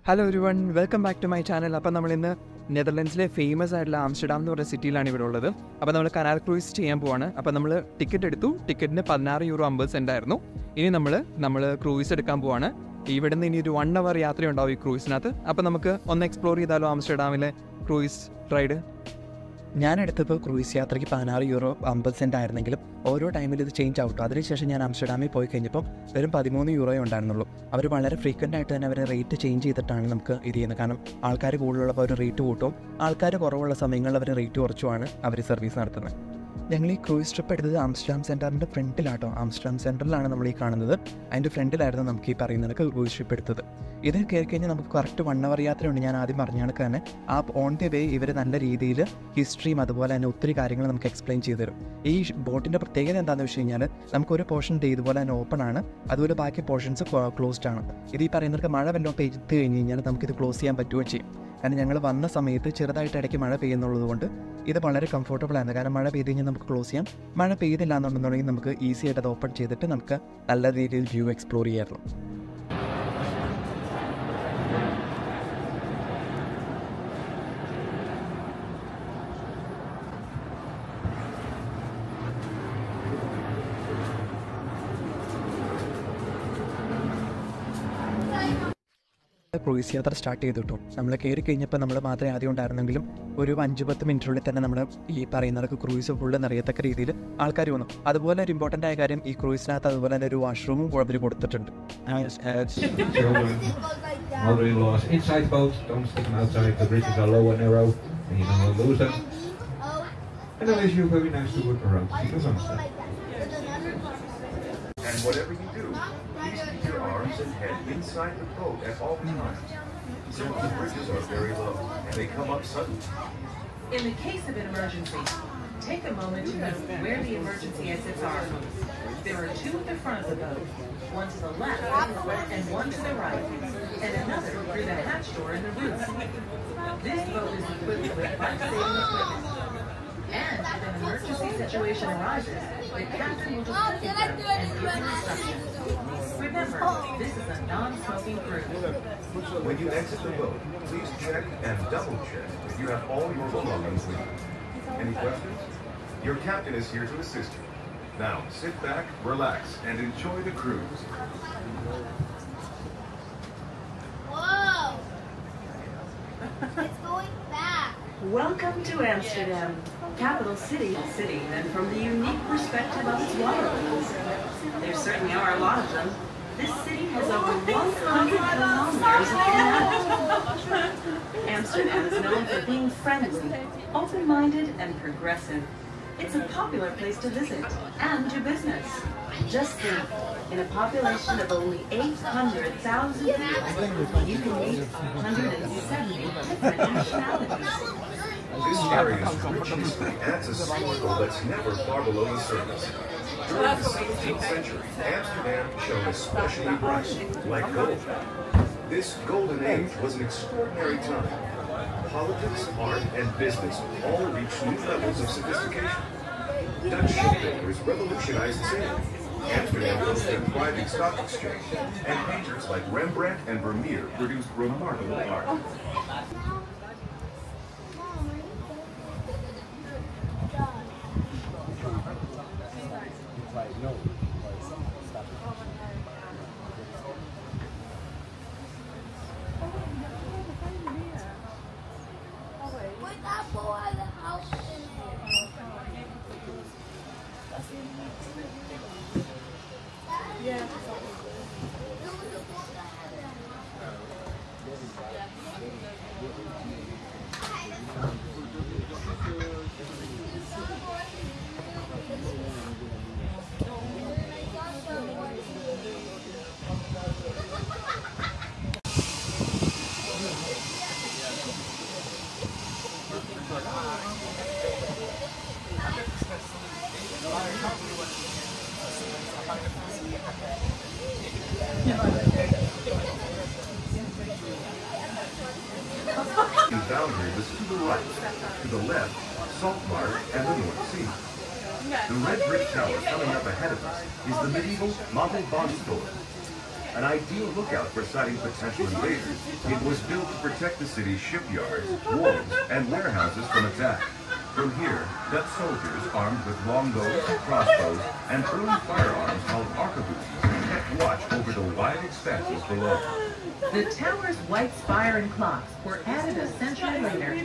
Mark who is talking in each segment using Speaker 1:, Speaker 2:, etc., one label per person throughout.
Speaker 1: Hello everyone, welcome back to my channel. അപ്പോൾ നമ്മൾ ഇന്ന് നെതർലൻഡ്സിലെ ഫേമസ് ആയിട്ടുള്ള ആംസ്റ്റർഡാം എന്ന് പറയുന്ന സിറ്റിയിലാണ് ഇവിടെ ഉള്ളത്. അപ്പോൾ നമ്മൾ കനാൽ ക്രൂയിസ് ചെയ്യാൻ പോവാണ്. അപ്പോൾ നമ്മൾ ടിക്കറ്റ് എടുത്തു. ടിക്കറ്റിന് €16.50 ആയിരുന്നു. ഇനി നമ്മൾ ക്രൂയിസ് എടുക്കാൻ പോവാണ്. ഇവിടെ നിന്ന് ഇനി ഒരു 1 hour യാത്രയുണ്ടാവും ഈ ക്രൂയിസിനകത്ത്. അപ്പോൾ നമുക്ക് ഒന്ന് എക്സ്പ്ലോർ ചെയ്താലോ ആംസ്റ്റർഡാമിലെ ക്രൂയിസ് റൈഡ്. ഞാൻ എടുത്തപ്പോൾ ക്രൂയിസ് യാത്രയ്ക്ക് €16.50 ആയിരുന്നെങ്കിലും ഓരോ ടൈമിൽ ഇത് ചേഞ്ച് ആവട്ടോ. അതിനുശേഷം ഞാൻ ആംസ്റ്റർഡാമിൽ പോയി കഴിഞ്ഞപ്പം വെറും €13 ഉണ്ടായിരുന്നുള്ളൂ. അവർ വളരെ ഫ്രീക്വൻ്റ് ആയിട്ട് തന്നെ അവരെ റേറ്റ് ചേഞ്ച് ചെയ്തിട്ടാണ് നമുക്ക് ഇത് ചെയ്യുന്നത്. കാരണം ആൾക്കാർ കൂടുതലുള്ളപ്പോൾ അവർ റേറ്റ് കൂട്ടും, ആൾക്കാർ കുറവുള്ള സമയങ്ങളിൽ അവർ റേറ്റ് കുറച്ചുമാണ് അവർ സർവീസ് നടത്തുന്നത്. ഞങ്ങൾ ഈ ക്രൂയിസ് ട്രിപ്പ് എടുത്തത് ആംസ്റ്റർഡാം സെൻറ്ററിൻ്റെ ഫ്രണ്ടിലാട്ടോ. ആംസ്റ്റർഡാം സെൻറ്ററിലാണ് നമ്മൾ ഈ കാണുന്നത്. അതിൻ്റെ ഫ്രണ്ടിലായിരുന്നു നമുക്ക് ഈ പറയുന്നത് ക്രൂയിസ് ട്രിപ്പ് എടുത്തത്. ഇത് കയറി കഴിഞ്ഞാൽ നമുക്ക് കറക്റ്റ് 1 hour യാത്രയുണ്ട്. ഞാൻ ആദ്യം പറഞ്ഞ കണക്ക് തന്നെ ആ ഓൺ ദി വേ ഇവർ നല്ല രീതിയിൽ ഹിസ്റ്ററിയും അതുപോലെ തന്നെ ഒത്തിരി കാര്യങ്ങൾ നമുക്ക് എക്സ്പ്ലെയിൻ ചെയ്തു തരും. ഈ ബോട്ടിൻ്റെ പ്രത്യേകത എന്താണെന്ന് വെച്ച് കഴിഞ്ഞാൽ നമുക്കൊരു പോർഷൻ ഇതുപോലെ തന്നെ ഓപ്പൺ ആണ്, അതുപോലെ ബാക്കി പോർഷൻസ് ക്ലോസ്ഡ് ആണ്. ഇത് ഈ പറയുന്നവർക്ക് മഴ വല്ലതും പെയ്ത് കഴിഞ്ഞ് കഴിഞ്ഞാൽ നമുക്കിത് ക്ലോസ് ചെയ്യാൻ പറ്റുകയും ചെയ്യും. കാരണം ഞങ്ങൾ വന്ന സമയത്ത് ചെറുതായിട്ട് ഇടയ്ക്ക് മഴ പെയ്യുന്നുള്ളത് കൊണ്ട് ഇത് വളരെ കംഫർട്ടബിൾ ആണ്. കാരണം മഴ പെയ്ത് കഴിഞ്ഞാൽ നമുക്ക് ക്ലോസ് ചെയ്യാം, മഴ പെയ്തില്ല എന്നുണ്ടെന്നുണ്ടെങ്കിൽ നമുക്ക് ഈസി ആയിട്ട് അത് ഓപ്പൺ ചെയ്തിട്ട് നമുക്ക് നല്ല രീതിയിൽ വ്യൂ എക്സ്പ്ലോർ ചെയ്യാറുള്ളൂ. ക്രൂയിസ് യാത്ര സ്റ്റാർട്ട് ചെയ്തു കിട്ടും. നമ്മൾ കയറി കഴിഞ്ഞപ്പോൾ നമ്മൾ മാത്രമേ ആദ്യം ഉണ്ടായിരുന്നെങ്കിലും ഒരു 5-10 മിനിറ്റിനുള്ളിൽ തന്നെ നമ്മൾ ഈ പറയുന്നവർക്ക് ക്രൂയിസ് ഫുള്ള് നിറയത്തക്ക രീതിയിൽ ആൾക്കാർ വന്നു. അതുപോലെ ഒരു ഇമ്പോർട്ടൻ്റ് ആയ കാര്യം ഈ ക്രൂയിസിനകത്ത് അതുപോലെ തന്നെ ഒരു വാഷ്റൂമും അവർ കൊടുത്തിട്ടുണ്ട്.
Speaker 2: Please keep your arms and head inside the boat at all times. Safety bridges are very low and they come up suddenly.
Speaker 3: In the case of an emergency, take a moment to note where the emergency exits are. There are 2 at the front of the boat, one to the left and one to the right, and another through the hatch door in the roof. This boat is equipped with life-saving equipment. And if an emergency situation arises, the captain will just sit down and give instructions. Remember, this is a non-smoking cruise.
Speaker 2: When you exit the boat, please check and double-check if you have all your belongings with you. Any questions? Your captain is here to assist you. Now, sit back, relax, and enjoy the cruise.
Speaker 4: Whoa! It's going back.
Speaker 3: Welcome to Amsterdam, capital city, and from the unique perspective of its waterways. There certainly are a lot of them. This city has over 100 kilometers of canals. Amsterdam is known for being friendly, open-minded, and progressive. It's a popular place to visit and do business. Just think, in a population of only 800,000 people, you can meet 170 different nationalities.
Speaker 2: This area's rich history adds a sparkle that's never far below the surface. During the 16th century, Amsterdam shone especially bright, like gold. This golden age was an extraordinary time. Politics, art, and business all reached new levels of sophistication. Dutch shipbuilders revolutionized sailing. Amsterdam hosted a thriving stock exchange, and painters like Rembrandt and Vermeer produced remarkable art.
Speaker 4: With that boy, the house in there. Yeah.
Speaker 2: The boundary was to the right, to the left, Salt Marsh and the North Sea. The red brick tower coming up ahead of us is the medieval Monte Bond store. An ideal lookout for sighting potential invaders, it was built to protect the city's shipyards, wharves, and warehouses from attack. From here, Dutch soldiers armed with longbows, crossbows, and early firearms called arquebuses kept watch over the wide expanses below.
Speaker 3: The tower's white spire and clocks were added a century later.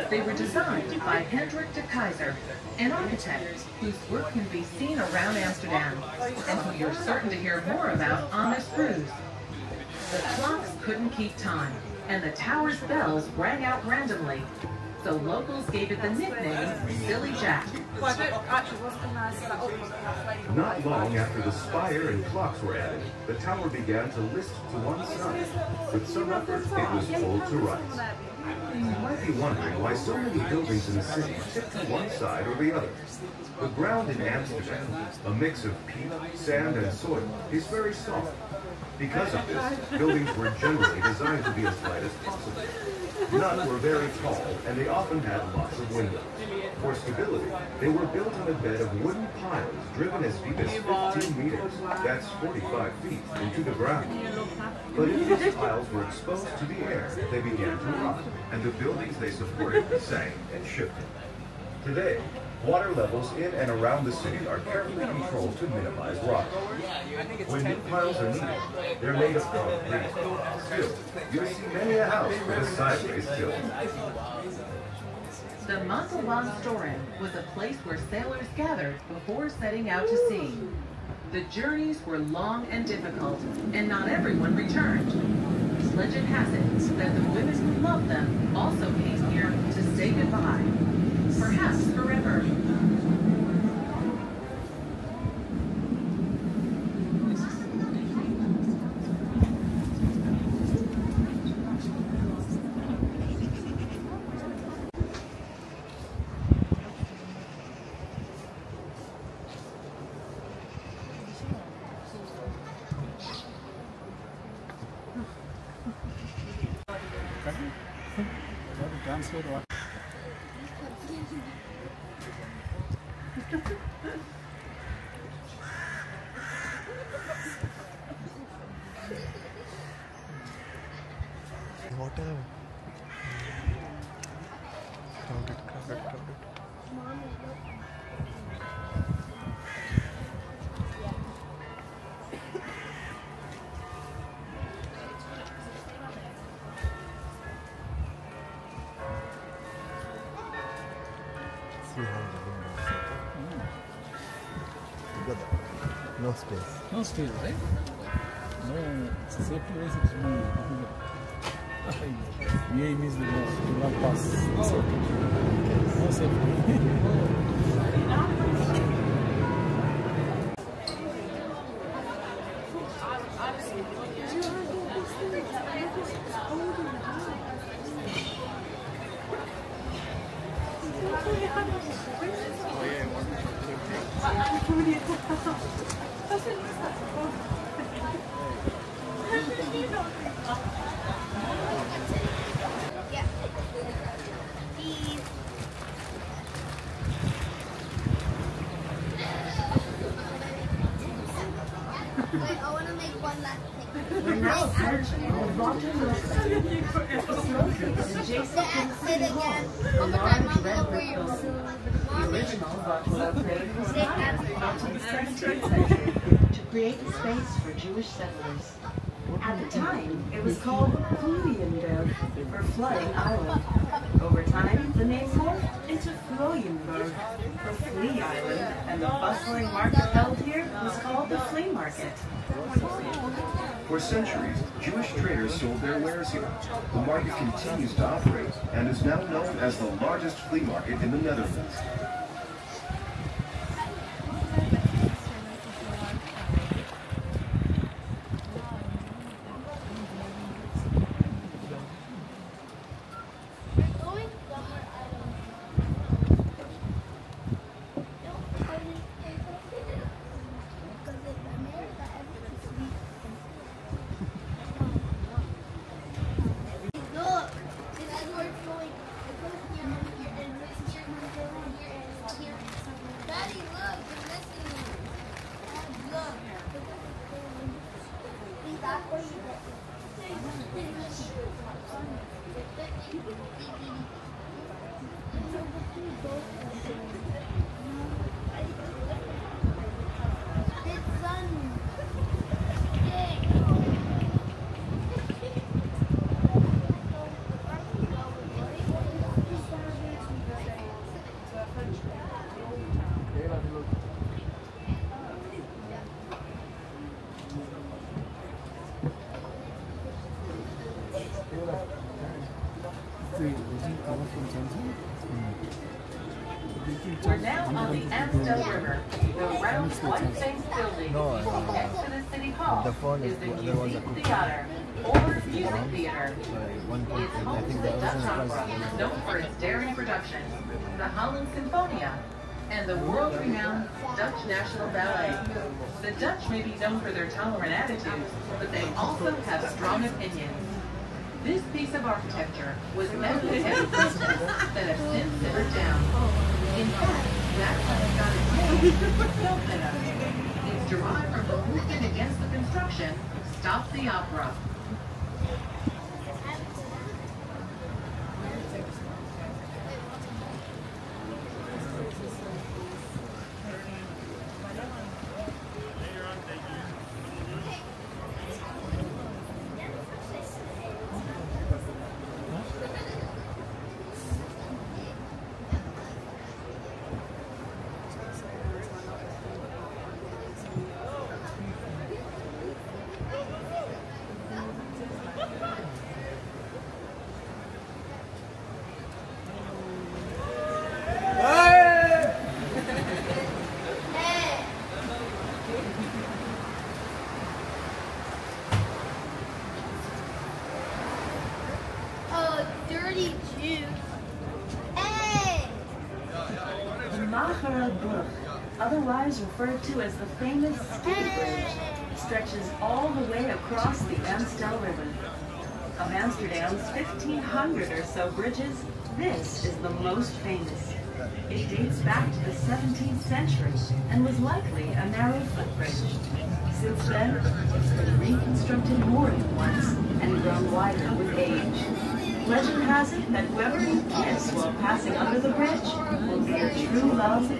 Speaker 3: They were designed by Hendrik de Keyser, an architect whose work can be seen around Amsterdam, and who you're certain to hear more about on this cruise. The clocks couldn't keep time, and the tower's bells rang out randomly, so locals gave it the nickname Silly Jack.
Speaker 2: Not long after the spire and clocks were added, the tower began to list to one side. With some effort, it was pulled to rights. You might be wondering why so many buildings in the city tip to one side or the other. The ground in Amsterdam, a mix of peat, sand, and soil, is very soft. Because of this, buildings were generally designed to be as light as possible. None were very tall, and they often had lots of windows. For stability, they were built on a bed of wooden piles driven as deep as 15 meters, that's 45 feet, into the ground. But if these piles were exposed to the air, they began to rot, and the buildings they supported sank and shifted. Today, water levels in and around the city are carefully controlled to minimize rot. When new piles are needed, they're made of concrete. Still, you'll see many a house with a sideways tilt.
Speaker 3: The Montalban was a place where sailors gathered before setting out to sea. The journeys were long and difficult, and not everyone returned. Legend has it that the women who loved them also came here to say goodbye, perhaps forever.
Speaker 1: Water. Crowded.
Speaker 5: See how the windows set up. Together. No space.
Speaker 6: No space, right? No, it's a safety race, it's no difficult. The aim is to not pass the safety. No safety.
Speaker 4: Wait, I want to make one last thing.
Speaker 3: We're now approaching the Rotterdam
Speaker 4: Say it again.
Speaker 3: The
Speaker 4: One more time,
Speaker 3: large
Speaker 4: Mom,
Speaker 3: red
Speaker 4: over
Speaker 3: brick
Speaker 4: here.
Speaker 3: building. The
Speaker 4: Mommy.
Speaker 3: original Rotterdam building was
Speaker 4: Say
Speaker 3: added
Speaker 4: Amsterdam.
Speaker 3: into the 17th century to create a space for Jewish settlers. At the time, it was called Vloeienberg, or Flooding Island. Over time, the name morphed into Vlooienberg, or Flea Island, and the bustling market held here was called the flea market.
Speaker 2: For centuries, Jewish traders sold their wares here. The market continues to operate and is now known as the largest flea market in the Netherlands.
Speaker 4: Going somewhere, I don't know. Because in America, everything's sweet. Look, this is where it's going. It goes here, and this is here, and here, and
Speaker 3: We're now on the Amsterdam River. The round white-faced building next to the City Hall
Speaker 5: the phone
Speaker 3: is
Speaker 5: is
Speaker 3: the
Speaker 5: the other ones
Speaker 3: Music
Speaker 5: are cooking.
Speaker 3: Theater or Music Theater.
Speaker 5: One point,
Speaker 3: It's
Speaker 5: I
Speaker 3: home to
Speaker 5: think
Speaker 3: the
Speaker 5: the
Speaker 3: Dutch
Speaker 5: original
Speaker 3: opera,
Speaker 5: price.
Speaker 3: known for its daring productions, the Holland Sinfonia, and the world-renowned Dutch National Ballet. The Dutch may be known for their tolerant attitudes, but they also have strong opinions. This piece of architecture was met with heavy protests that have since simmered down. In fact, that's how it got its name, It's derived from the movement against the construction, Stop the Opera.
Speaker 4: Oh, dirty Jew. Hey!
Speaker 3: The Magere Brug, otherwise referred to as the famous Skinny Bridge, stretches all the way across the Amstel River. Of Amsterdam's 1,500 or so bridges, this is the most famous. It dates back to the 17th century and was likely a narrow footbridge. Since then, it's been reconstructed more than once and grown wider with age. Legend has it that whoever you kiss while passing under the bridge will be your true love for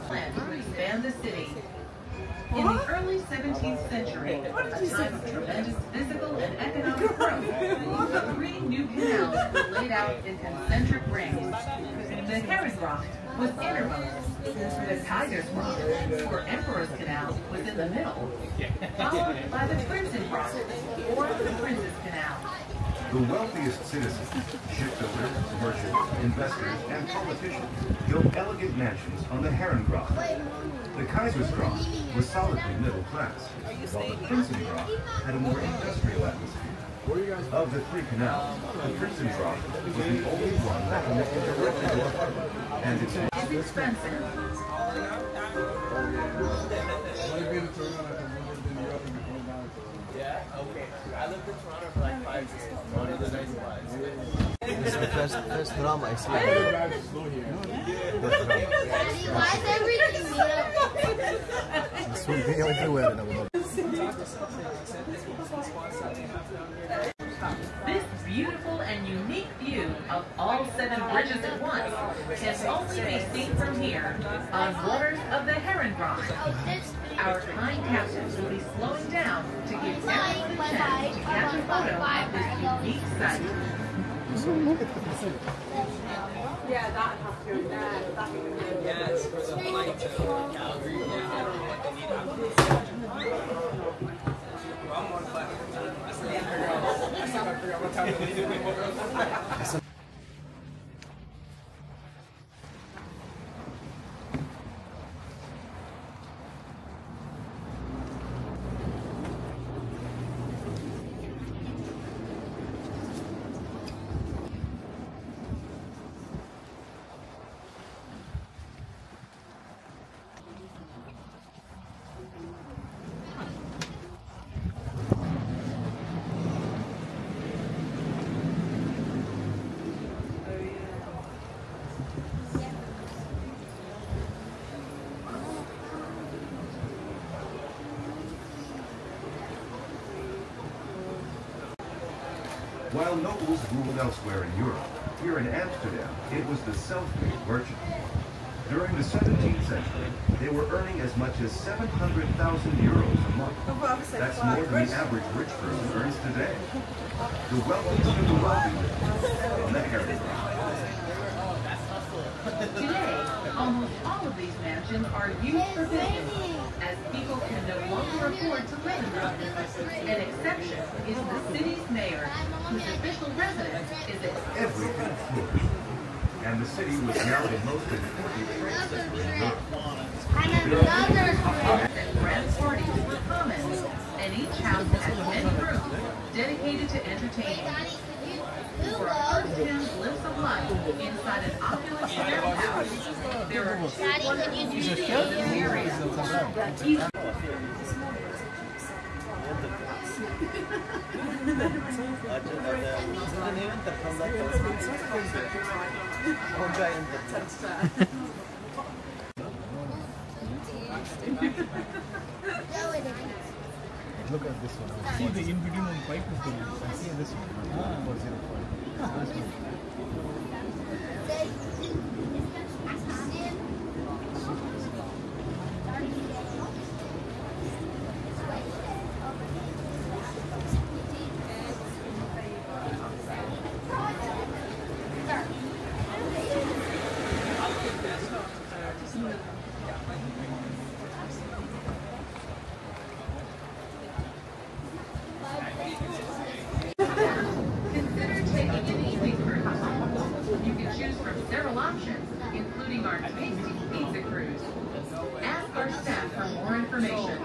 Speaker 3: Plan to expand the city. In the early 17th century, a time of tremendous physical and economic growth, 3 new canals were laid out in concentric rings. The Herrengracht was innermost. The Keizersgracht, or Emperor's Canal, was in the middle, followed by the Prinsengracht, or the Prince's Canal.
Speaker 2: The wealthiest citizens, shipbuilders, merchants, investors, and politicians built elegant mansions on the Herrengracht. The Keizersgracht was solidly middle class, while the Prinsengracht had a more industrial atmosphere. Of the 3 canals, the Prinsengracht was the only one that connected directly to the harbor, and its
Speaker 3: It's expensive.
Speaker 7: Yeah, okay. I lived in Toronto for like 5 years. One of the nice vibes.
Speaker 5: This is the first drama I see.
Speaker 4: Daddy, why is everything new?
Speaker 5: This will be everywhere in Abu Dhabi.
Speaker 3: This beautiful and unique view of all 7 bridges at once can only be seen from here on waters of the Herrengracht. Our kind captains will be slowing down to give everyone a chance to catch a photo of this unique sight.
Speaker 8: Yeah, that has to go there. That would be good.
Speaker 7: Yeah, it's for the flight to Calgary. Yeah, what they need after this. One more flight. I still gotta figure out what time to leave.
Speaker 2: While nobles ruled elsewhere in Europe, here in Amsterdam, it was the self-made merchants. During the 17th century, they were earning as much as 700,000 euros a month. That's more than the average rich person earns today. The wealthiest of the wealthy live in the Harry.
Speaker 3: Today, almost all of these mansions are used for business, as people can no longer afford to live in them. An exception is the city's mayor, whose official residence is at
Speaker 2: Everything flourished. And the city was now the most important trade center in Europe.
Speaker 3: and grand parties were common, and each house had many rooms dedicated to entertaining. For a first-hand glimpse of life inside an opulent house, there are two wonderful museums in the area.
Speaker 6: Look at this one. See the in-between one pipe is the I see this one. 405. This one.
Speaker 3: Consider taking an evening cruise. You can choose from several options, including our tasty pizza cruise. Ask our staff for more information.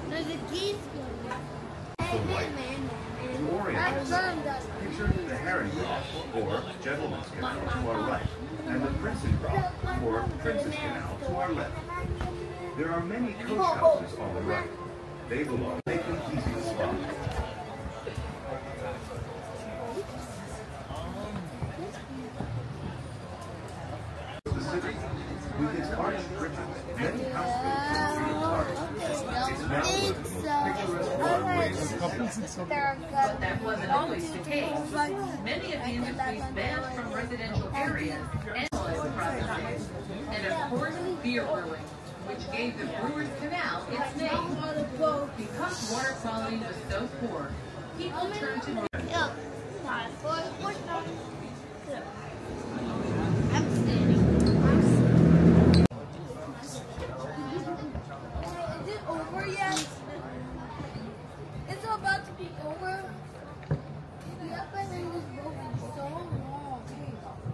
Speaker 4: There's a geese.
Speaker 2: The white. To Orientals, picture the Herring Cross, or Gentleman's Canal, to our right, and the Prince's Cross, or Princess Canal, to our left. There are many coach houses on the right. They belong, make them easy to spot. The city, with its arched bridges, many houseboats and street cars, it's now one of the most picturesque waterways in the city.
Speaker 3: But that wasn't always the case. Many of the industries banned from residential areas and provinces, and of course beer brewing, which gave the Brewers Canal its name. Because water quality was so poor, people turned to
Speaker 4: I'm standing. Is it over yet? It's about to be over. Yeah, but then this boat is so long.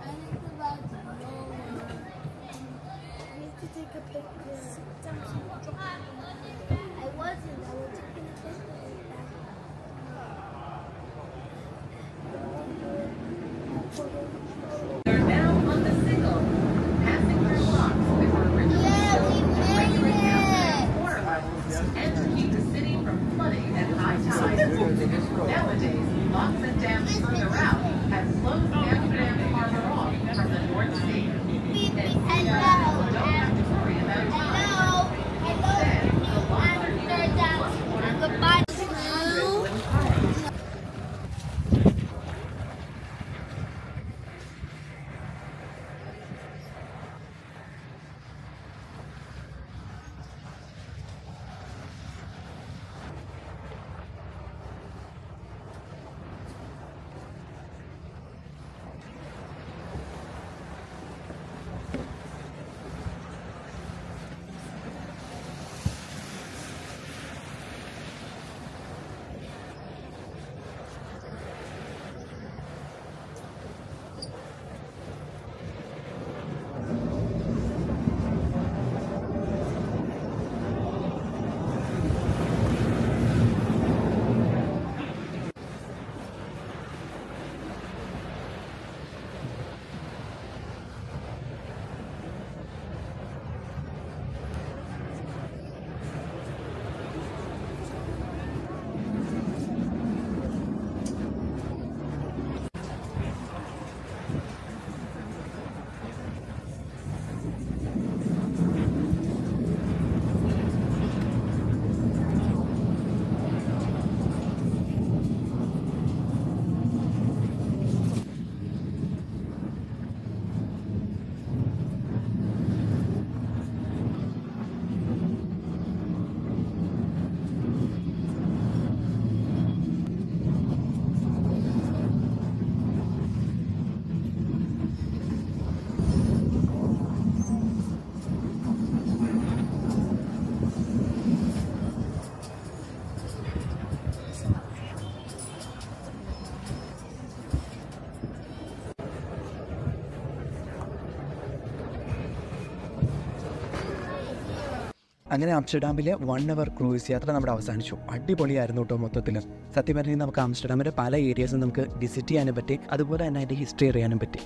Speaker 4: And it's about to be over. I need to take a picture. I wasn't. I was taking a picture.
Speaker 3: They're now on the single, passing through locks that were originally built to regulate Amsterdam's water levels and to keep the city from flooding at high tide. Nowadays, locks and dams further out have closed Amsterdam harbor off from the North Sea. And people don't have to worry about tide. Instead, the locks are used to flush water through
Speaker 4: Goodbye.
Speaker 9: അങ്ങനെ ആംസ്റ്റർഡാമിലെ 1 hour cruise യാത്ര നമ്മുടെ അവസാനിച്ചു. അടിപൊളിയായിരുന്നു കേട്ടോ മൊത്തത്തിൽ. സത്യം പറഞ്ഞാൽ നമുക്ക് ആംസ്റ്റർഡാമിൻ്റെ പല ഏരിയാസും നമുക്ക് വിസിറ്റ് ചെയ്യാനും പറ്റി, അതുപോലെ തന്നെ അതിൻ്റെ ഹിസ്റ്ററി അറിയാനും പറ്റി.